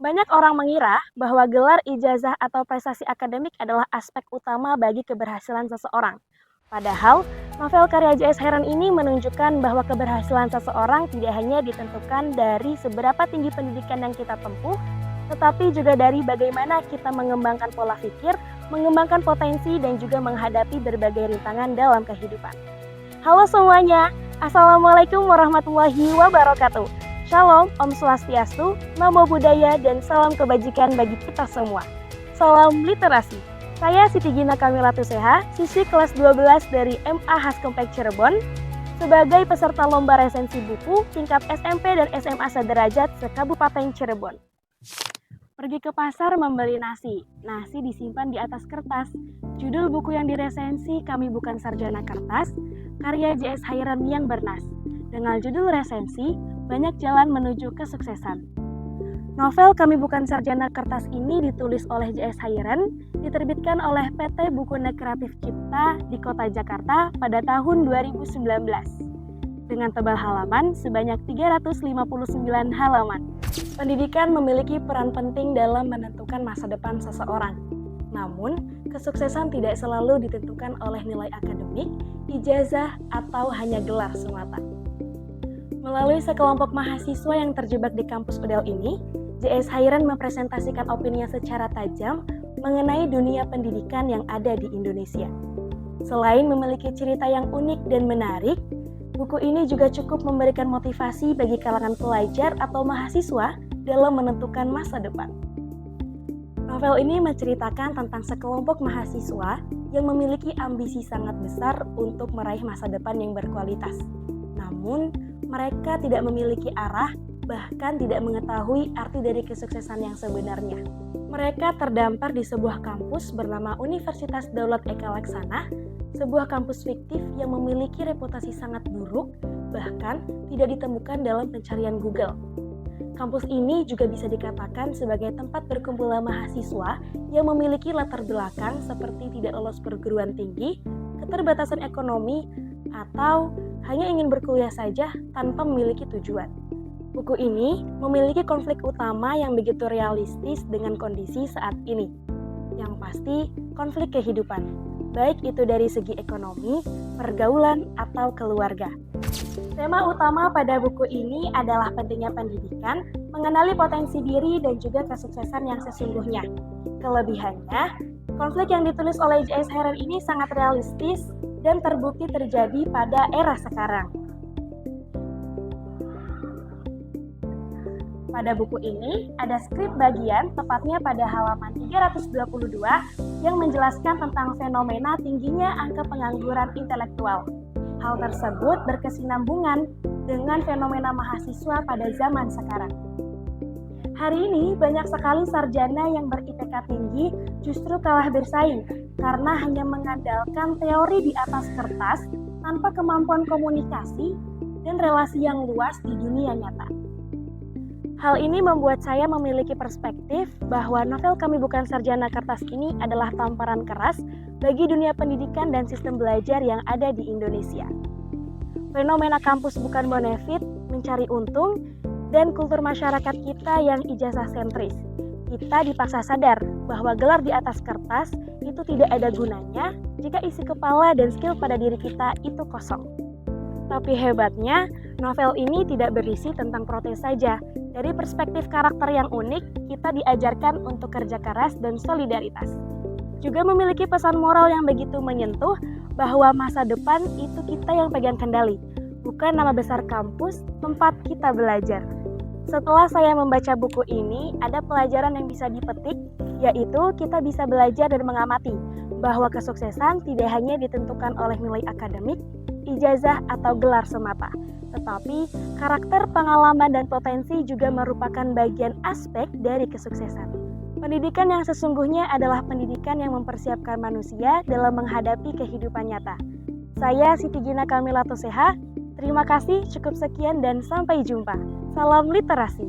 Banyak orang mengira bahwa gelar ijazah atau prestasi akademik adalah aspek utama bagi keberhasilan seseorang. Padahal, novel karya J.S. Heron ini menunjukkan bahwa keberhasilan seseorang tidak hanya ditentukan dari seberapa tinggi pendidikan yang kita tempuh, tetapi juga dari bagaimana kita mengembangkan pola pikir, mengembangkan potensi, dan juga menghadapi berbagai rintangan dalam kehidupan. Halo semuanya, Assalamualaikum warahmatullahi wabarakatuh. Shalom, Om Swastiastu, Namo Buddhaya, dan salam kebajikan bagi kita semua. Salam literasi. Saya Siti Gina Kamila Tuseha, siswi kelas 12 dari MA Haskompek Cirebon, sebagai peserta lomba resensi buku tingkat SMP dan SMA sederajat se-Kabupaten Cirebon. Pergi ke pasar membeli nasi. Nasi disimpan di atas kertas. Judul buku yang diresensi Kami Bukan Sarjana Kertas, karya J.S. Heron yang bernas. Dengan judul resensi, banyak jalan menuju kesuksesan. Novel Kami Bukan Sarjana Kertas ini ditulis oleh J.S. Heron, diterbitkan oleh PT Bukuna Kreatif Cipta di Kota Jakarta pada tahun 2019. Dengan tebal halaman sebanyak 359 halaman. Pendidikan memiliki peran penting dalam menentukan masa depan seseorang. Namun, kesuksesan tidak selalu ditentukan oleh nilai akademik, ijazah, atau hanya gelar semata. Melalui sekelompok mahasiswa yang terjebak di kampus UDEL ini, J.S. Heron mempresentasikan opininya secara tajam mengenai dunia pendidikan yang ada di Indonesia. Selain memiliki cerita yang unik dan menarik, buku ini juga cukup memberikan motivasi bagi kalangan pelajar atau mahasiswa dalam menentukan masa depan. Novel ini menceritakan tentang sekelompok mahasiswa yang memiliki ambisi sangat besar untuk meraih masa depan yang berkualitas. Namun, mereka tidak memiliki arah, bahkan tidak mengetahui arti dari kesuksesan yang sebenarnya. Mereka terdampar di sebuah kampus bernama Universitas Daulat Eka Laksana, sebuah kampus fiktif yang memiliki reputasi sangat buruk, bahkan tidak ditemukan dalam pencarian Google. Kampus ini juga bisa dikatakan sebagai tempat berkumpulnya mahasiswa yang memiliki latar belakang seperti tidak lolos perguruan tinggi, keterbatasan ekonomi, atau hanya ingin berkuliah saja tanpa memiliki tujuan. Buku ini memiliki konflik utama yang begitu realistis dengan kondisi saat ini. Yang pasti, konflik kehidupan, baik itu dari segi ekonomi, pergaulan, atau keluarga. Tema utama pada buku ini adalah pentingnya pendidikan, mengenali potensi diri dan juga kesuksesan yang sesungguhnya. Kelebihannya, konflik yang ditulis oleh J.S. Heron ini sangat realistis dan terbukti terjadi pada era sekarang. Pada buku ini, ada skrip bagian, tepatnya pada halaman 322, yang menjelaskan tentang fenomena tingginya angka pengangguran intelektual. Hal tersebut berkesinambungan dengan fenomena mahasiswa pada zaman sekarang. Hari ini, banyak sekali sarjana yang ber-IPK tinggi justru kalah bersaing karena hanya mengandalkan teori di atas kertas tanpa kemampuan komunikasi dan relasi yang luas di dunia nyata. Hal ini membuat saya memiliki perspektif bahwa novel Kami Bukan Sarjana Kertas ini adalah tamparan keras bagi dunia pendidikan dan sistem belajar yang ada di Indonesia. Fenomena kampus bukan bonefit, mencari untung, dan kultur masyarakat kita yang ijazah sentris. Kita dipaksa sadar bahwa gelar di atas kertas itu tidak ada gunanya jika isi kepala dan skill pada diri kita itu kosong. Tapi hebatnya, novel ini tidak berisi tentang protes saja. Dari perspektif karakter yang unik, kita diajarkan untuk kerja keras dan solidaritas. Juga memiliki pesan moral yang begitu menyentuh bahwa masa depan itu kita yang pegang kendali, bukan nama besar kampus tempat kita belajar. Setelah saya membaca buku ini, ada pelajaran yang bisa dipetik, yaitu kita bisa belajar dan mengamati bahwa kesuksesan tidak hanya ditentukan oleh nilai akademik, ijazah, atau gelar semata. Tetapi, karakter, pengalaman, dan potensi juga merupakan bagian aspek dari kesuksesan. Pendidikan yang sesungguhnya adalah pendidikan yang mempersiapkan manusia dalam menghadapi kehidupan nyata. Saya Siti Gina Kamila Tuseha, terima kasih, cukup sekian, dan sampai jumpa. Salam literasi.